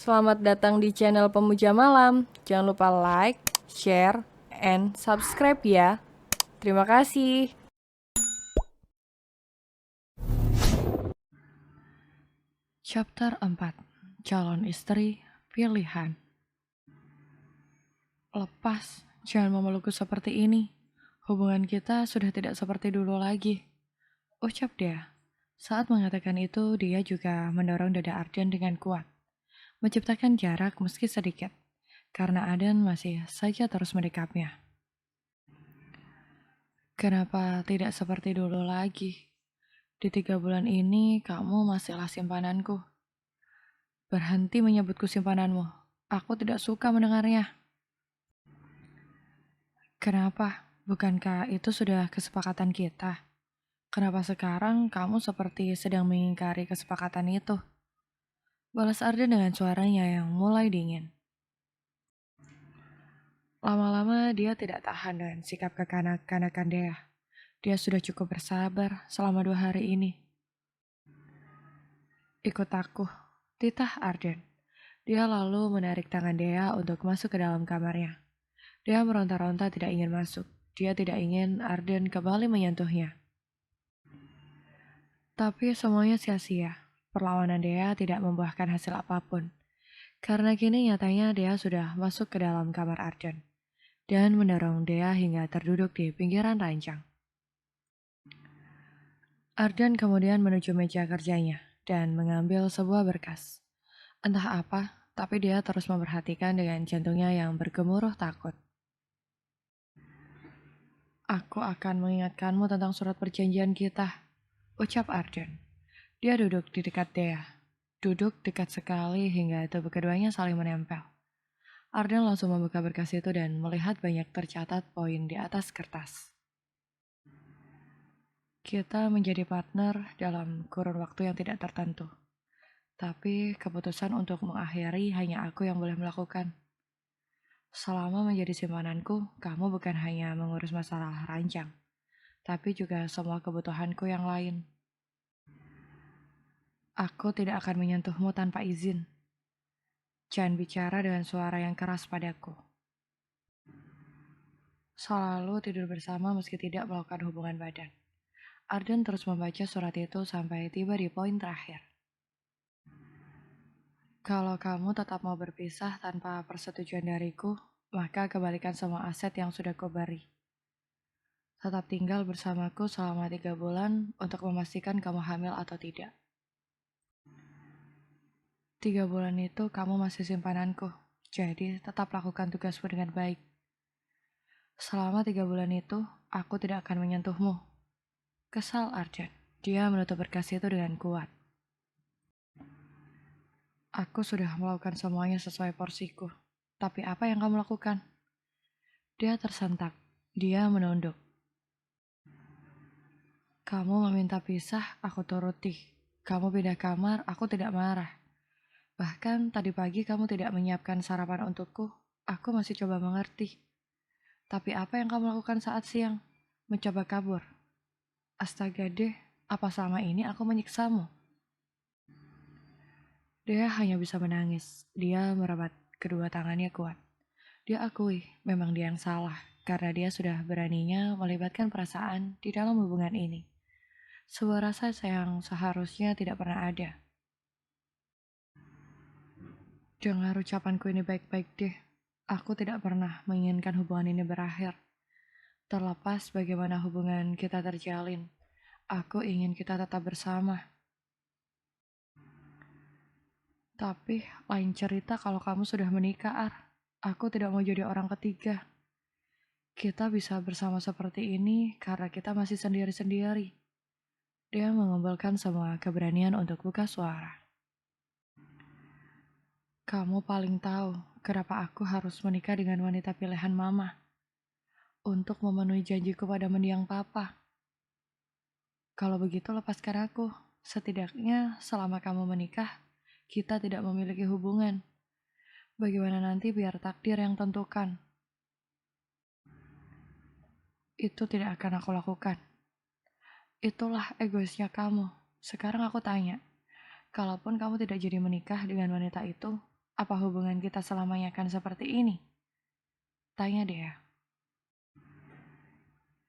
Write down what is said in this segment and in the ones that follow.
Selamat datang di channel Pemuja Malam. Jangan lupa like, share, and subscribe ya. Terima kasih. Chapter 4. Calon istri pilihan. Lepas, jangan memelukku seperti ini. Hubungan kita sudah tidak seperti dulu lagi. Ucap dia. Saat mengatakan itu, dia juga mendorong dada Arden dengan kuat, menciptakan jarak meski sedikit, karena Arden masih saja terus mendekapnya. Kenapa tidak seperti dulu lagi? Di 3 bulan ini, kamu masihlah simpananku. Berhenti menyebutku simpananmu. Aku tidak suka mendengarnya. Kenapa? Bukankah itu sudah kesepakatan kita? Kenapa sekarang kamu seperti sedang mengingkari kesepakatan itu? Balas Arden dengan suaranya yang mulai dingin. Lama-lama dia tidak tahan dengan sikap kekanak-kanakan dia. Dia sudah cukup bersabar selama 2 hari ini. Ikut aku, titah Arden. Dia lalu menarik tangan Dea untuk masuk ke dalam kamarnya. Dia meronta-ronta tidak ingin masuk. Dia tidak ingin Arden kembali menyentuhnya. Tapi semuanya sia-sia. Perlawanan Dea tidak membuahkan hasil apapun. Karena kini nyatanya Dea sudah masuk ke dalam kamar Arden dan mendorong Dea hingga terduduk di pinggiran ranjang. Arden kemudian menuju meja kerjanya dan mengambil sebuah berkas. Entah apa, tapi dia terus memperhatikan dengan jantungnya yang bergemuruh takut. Aku akan mengingatkanmu tentang surat perjanjian kita, ucap Arden. Dia duduk di dekat Dea. Duduk dekat sekali hingga tubuh keduanya saling menempel. Arden langsung membuka berkas itu dan melihat banyak tercatat poin di atas kertas. Kita menjadi partner dalam kurun waktu yang tidak tertentu. Tapi keputusan untuk mengakhiri hanya aku yang boleh melakukan. Selama menjadi simpananku, kamu bukan hanya mengurus masalah ranjang, tapi juga semua kebutuhanku yang lain. Aku tidak akan menyentuhmu tanpa izin. Jangan bicara dengan suara yang keras padaku. Selalu tidur bersama meski tidak melakukan hubungan badan. Arden terus membaca surat itu sampai tiba di poin terakhir. Kalau kamu tetap mau berpisah tanpa persetujuan dariku, maka kembalikan semua aset yang sudah kau beri. Tetap tinggal bersamaku selama 3 bulan untuk memastikan kamu hamil atau tidak. 3 bulan itu kamu masih simpananku, jadi tetap lakukan tugasmu dengan baik. Selama 3 bulan itu, aku tidak akan menyentuhmu. Kesal Arden. Dia menutup berkas itu dengan kuat. Aku sudah melakukan semuanya sesuai porsiku. Tapi apa yang kamu lakukan? Dia tersentak. Dia menunduk. Kamu meminta pisah, aku turuti. Kamu pindah kamar, aku tidak marah. Bahkan tadi pagi kamu tidak menyiapkan sarapan untukku. Aku masih coba mengerti. Tapi apa yang kamu lakukan saat siang? Mencoba kabur. Astaga deh, apa selama ini aku menyiksamu? Dia hanya bisa menangis. Dia merabat kedua tangannya kuat. Dia akui memang dia yang salah karena dia sudah beraninya melibatkan perasaan di dalam hubungan ini. Sebuah rasa yang seharusnya tidak pernah ada. Dengar ucapanku ini baik-baik deh. Aku tidak pernah menginginkan hubungan ini berakhir. Terlepas bagaimana hubungan kita terjalin, aku ingin kita tetap bersama. Tapi lain cerita kalau kamu sudah menikah, Ar. Aku tidak mau jadi orang ketiga. Kita bisa bersama seperti ini karena kita masih sendiri-sendiri. Dia mengumpulkan semua keberanian untuk buka suara. Kamu paling tahu kenapa aku harus menikah dengan wanita pilihan mama. Untuk memenuhi janjiku pada mendiang papa. Kalau begitu lepaskan aku. Setidaknya selama kamu menikah, kita tidak memiliki hubungan. Bagaimana nanti biar takdir yang tentukan. Itu tidak akan aku lakukan. Itulah egoisnya kamu. Sekarang aku tanya, kalaupun kamu tidak jadi menikah dengan wanita itu, Apa hubungan kita selamanya akan seperti ini? Tanya Dea.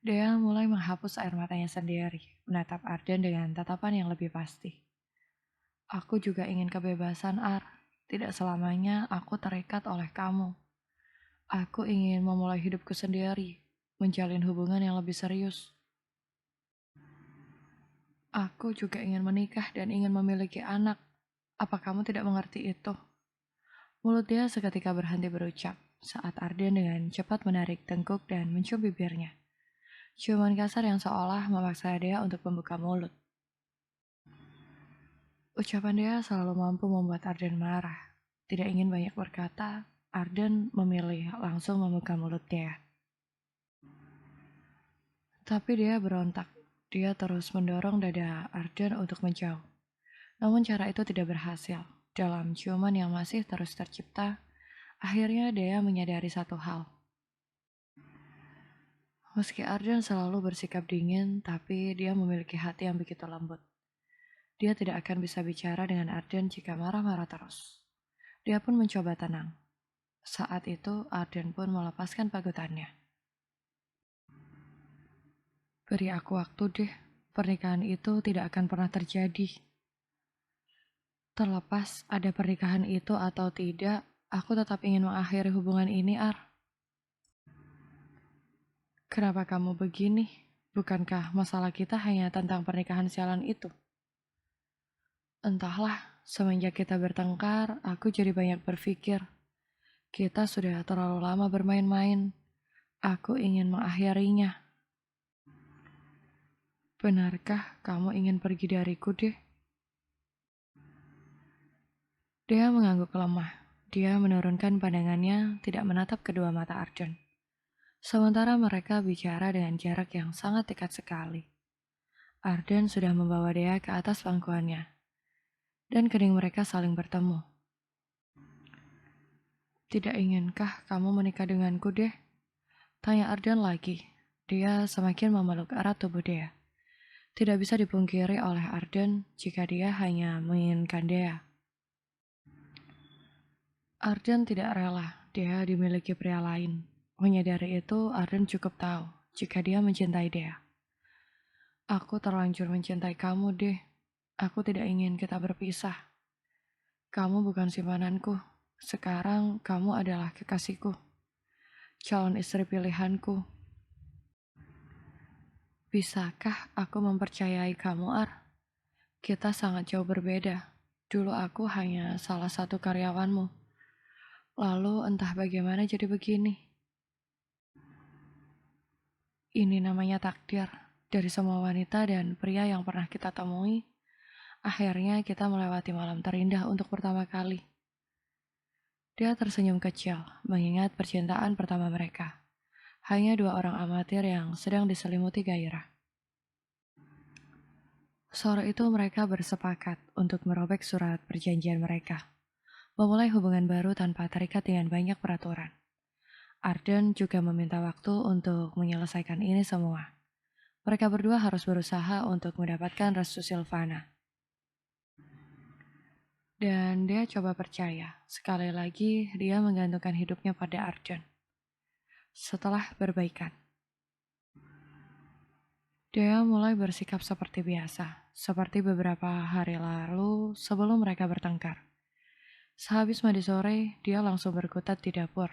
Dea mulai menghapus air matanya sendiri, menatap Arden dengan tatapan yang lebih pasti. Aku juga ingin kebebasan, Ar. Tidak selamanya aku terikat oleh kamu. Aku ingin memulai hidupku sendiri, menjalin hubungan yang lebih serius. Aku juga ingin menikah dan ingin memiliki anak. Apa kamu tidak mengerti itu? Mulut dia seketika berhenti berucap saat Arden dengan cepat menarik tengkuk dan mencium bibirnya. Ciuman kasar yang seolah memaksa dia untuk membuka mulut. Ucapan dia selalu mampu membuat Arden marah. Tidak ingin banyak berkata, Arden memilih langsung membuka mulut dia. Tapi dia berontak. Dia terus mendorong dada Arden untuk menjauh. Namun cara itu tidak berhasil. Dalam ciuman yang masih terus tercipta, akhirnya dia menyadari satu hal. Meski Arden selalu bersikap dingin, tapi dia memiliki hati yang begitu lembut. Dia tidak akan bisa bicara dengan Arden jika marah-marah terus. Dia pun mencoba tenang. Saat itu, Arden pun melepaskan pagutannya. Beri aku waktu deh, pernikahan itu tidak akan pernah terjadi. Terlepas ada pernikahan itu atau tidak, aku tetap ingin mengakhiri hubungan ini, Ar. Kenapa kamu begini? Bukankah masalah kita hanya tentang pernikahan sialan itu? Entahlah, semenjak kita bertengkar, aku jadi banyak berpikir. Kita sudah terlalu lama bermain-main. Aku ingin mengakhirinya. Benarkah kamu ingin pergi dariku, deh? Dia mengangguk lemah. Dia menurunkan pandangannya, tidak menatap kedua mata Arjun. Sementara mereka bicara dengan jarak yang sangat dekat sekali. Arden sudah membawa dia ke atas pangkuannya, dan kening mereka saling bertemu. Tidak inginkah kamu menikah denganku, deh? Tanya Arden lagi. Dia semakin memeluk erat tubuh dia. Tidak bisa dipungkiri oleh Arden jika dia hanya menginginkan dia. Arden tidak rela dia dimiliki pria lain. Menyadari itu, Arden cukup tahu jika dia mencintai dia. Aku terlanjur mencintai kamu, deh. Aku tidak ingin kita berpisah. Kamu bukan simpananku. Sekarang kamu adalah kekasihku. Calon istri pilihanku. Bisakah aku mempercayai kamu, Ar? Kita sangat jauh berbeda. Dulu aku hanya salah satu karyawanmu. Lalu entah bagaimana jadi begini. Ini namanya takdir. Dari semua wanita dan pria yang pernah kita temui, akhirnya kita melewati malam terindah untuk pertama kali. Dia tersenyum kecil, mengingat percintaan pertama mereka. Hanya dua orang amatir yang sedang diselimuti gairah. Sore itu mereka bersepakat untuk merobek surat perjanjian mereka. Memulai hubungan baru tanpa terikat dengan banyak peraturan. Arden juga meminta waktu untuk menyelesaikan ini semua. Mereka berdua harus berusaha untuk mendapatkan restu Silvana. Dan dia coba percaya, sekali lagi dia menggantungkan hidupnya pada Arden. Setelah berbaikan, dia mulai bersikap seperti biasa, seperti beberapa hari lalu sebelum mereka bertengkar. Sehabis mandi sore, dia langsung berkutat di dapur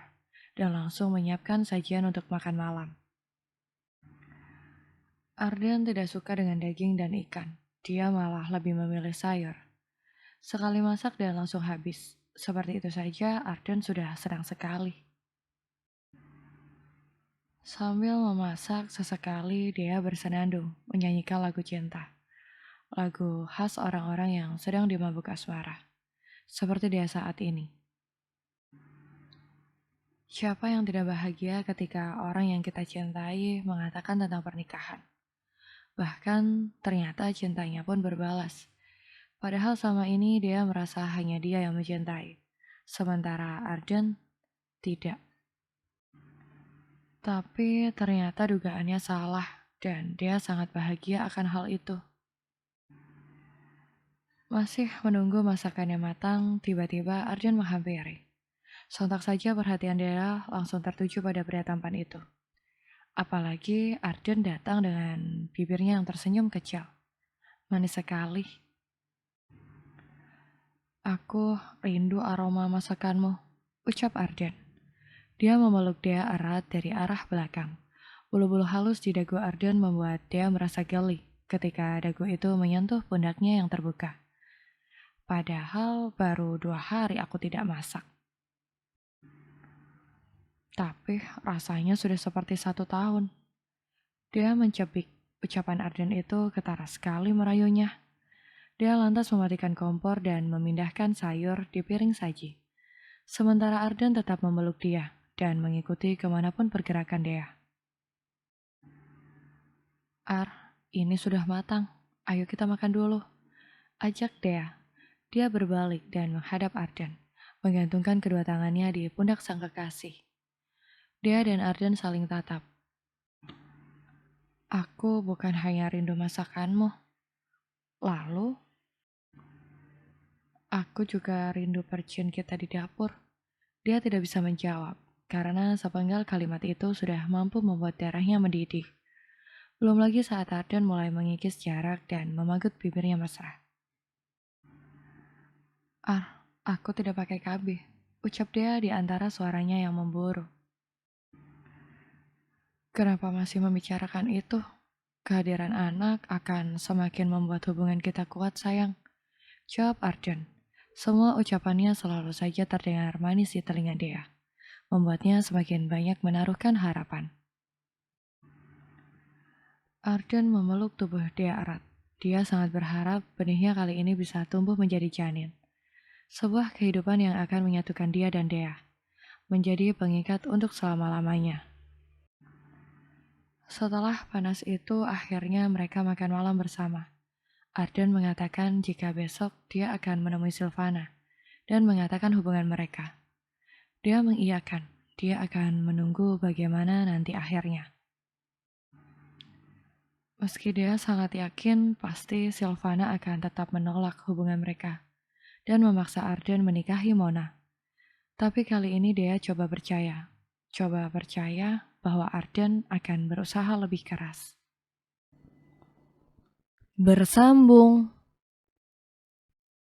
dan langsung menyiapkan sajian untuk makan malam. Arden tidak suka dengan daging dan ikan. Dia malah lebih memilih sayur. Sekali masak dan langsung habis. Seperti itu saja, Arden sudah senang sekali. Sambil memasak, sesekali dia bersenandung menyanyikan lagu cinta. Lagu khas orang-orang yang sedang dimabuk asmara. Seperti dia saat ini. Siapa yang tidak bahagia ketika orang yang kita cintai mengatakan tentang pernikahan? Bahkan ternyata cintanya pun berbalas. Padahal selama ini dia merasa hanya dia yang mencintai. Sementara Arden tidak. Tapi ternyata dugaannya salah dan dia sangat bahagia akan hal itu. Masih menunggu masakannya matang, tiba-tiba Arden menghampiri. Sontak saja perhatian Dea langsung tertuju pada pria tampan itu. Apalagi Arden datang dengan bibirnya yang tersenyum kecil. Manis sekali. Aku rindu aroma masakanmu, ucap Arden. Dia memeluk Dea erat dari arah belakang. Bulu-bulu halus di dagu Arden membuat Dea merasa geli ketika dagu itu menyentuh pundaknya yang terbuka. Padahal baru 2 hari aku tidak masak. Tapi rasanya sudah seperti 1 tahun. Dia mencebik. Ucapan Arden itu ketara sekali merayunya. Dia lantas mematikan kompor dan memindahkan sayur di piring saji. Sementara Arden tetap memeluk dia dan mengikuti kemanapun pergerakan Dea. Ini sudah matang. Ayo kita makan dulu. Ajak Dea. Dia berbalik dan menghadap Arden, menggantungkan kedua tangannya di pundak sang kekasih. Dea dan Arden saling tatap. Aku bukan hanya rindu masakanmu. Lalu, aku juga rindu percian kita di dapur. Dia tidak bisa menjawab, karena sepenggal kalimat itu sudah mampu membuat darahnya mendidih. Belum lagi saat Arden mulai mengikis jarak dan memagut bibirnya mesra. Aku tidak pakai KB, ucap dia di antara suaranya yang memburu. Kenapa masih membicarakan itu? Kehadiran anak akan semakin membuat hubungan kita kuat, sayang. Jawab Arden. Semua ucapannya selalu saja terdengar manis di telinga Dea, membuatnya semakin banyak menaruhkan harapan. Arden memeluk tubuh Dea erat. Dia sangat berharap benihnya kali ini bisa tumbuh menjadi janin. Sebuah kehidupan yang akan menyatukan dia dan Dea, menjadi pengikat untuk selama-lamanya. Setelah panas itu, akhirnya mereka makan malam bersama. Arden mengatakan jika besok dia akan menemui Silvana dan mengatakan hubungan mereka. Dia mengiyakan, dia akan menunggu bagaimana nanti akhirnya. Meski dia sangat yakin pasti Silvana akan tetap menolak hubungan mereka dan memaksa Arden menikahi Mona. Tapi kali ini dia coba percaya bahwa Arden akan berusaha lebih keras. Bersambung.